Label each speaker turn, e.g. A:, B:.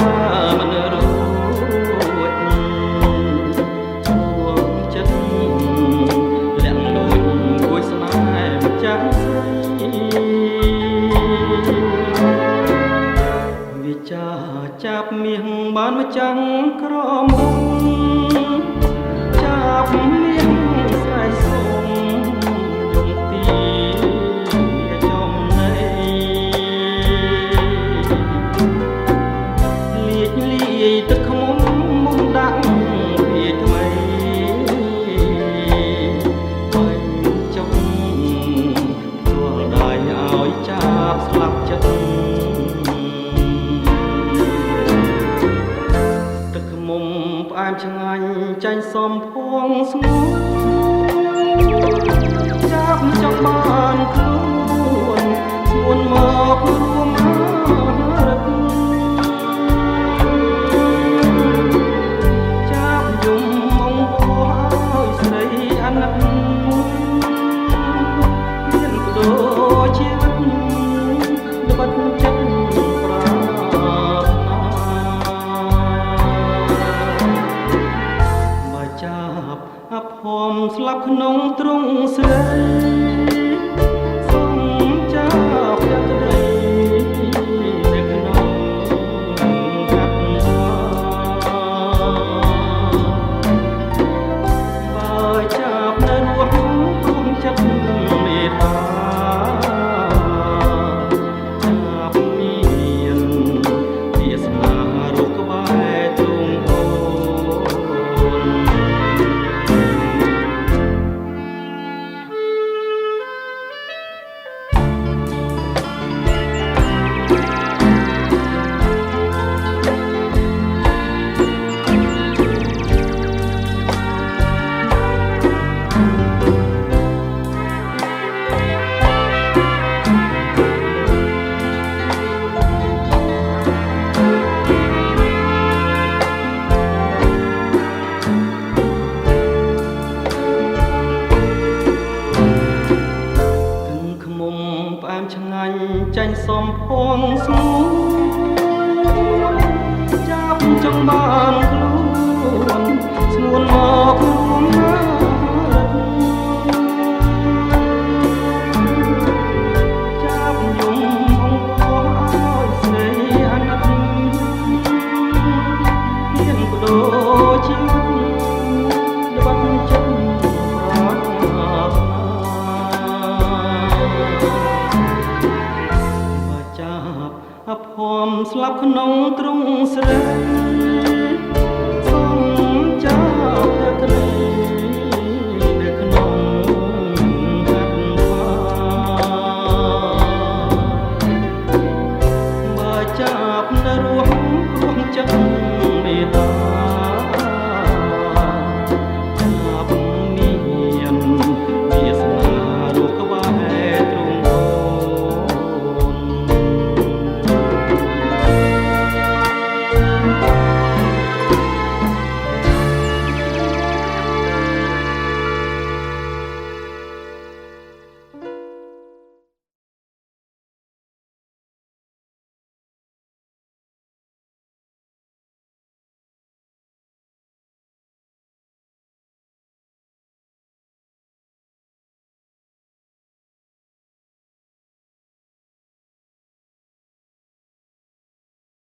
A: មិនរួចជួងចិត្តលាក់លួចគួយស្នេហ៍ម្ចាស់ស្រីវាចាចាប់មាសបានមកចាំងក្រមុំចាប់មាសស្រែកសុំយំទីចំណៃលាយលាយទឹកខ្មុំមុំដាក់ពីថ្មីបាញ់ចុងទួលដៃឲ្យចាប់ស្លាប់ចិត្តមុំផ្អែមឆ្ងាញ់ចាញ់សំភងស្ងួនចាប់ចង់បានខ្លួនស្ងួនមករួមរឹកចាប់យំមកពោះឲ្យស្រីអាណិតមានបដូរជីវិតល្បិតចិត្តអភ័មស្លាប់ក្នុងទ្រង់ស្រីសូមចាប់យកក្តីនៅក្នុងកាត់បើចាប់នៅរស់គុំចិត្តមេត្តាចាប់មានវាសនារកក្បែរទ្រង់អូឆ្ងាញ់ចាញ់សំភងស្ងួនចាប់ចង់បានខ្លួនស្ងួនមករួមចាប់យំអង្គឲ្យស្រីអាណិតមានបដូរជីវិតល្បិតចិត្តអភ័មស្លាប់ក្នុងទ្រង់ស្រីសូមចាប់យកក្តីនៅក្នុងកាត់បើចាប់នៅរស់គ្រោះចិត្តមេត្តា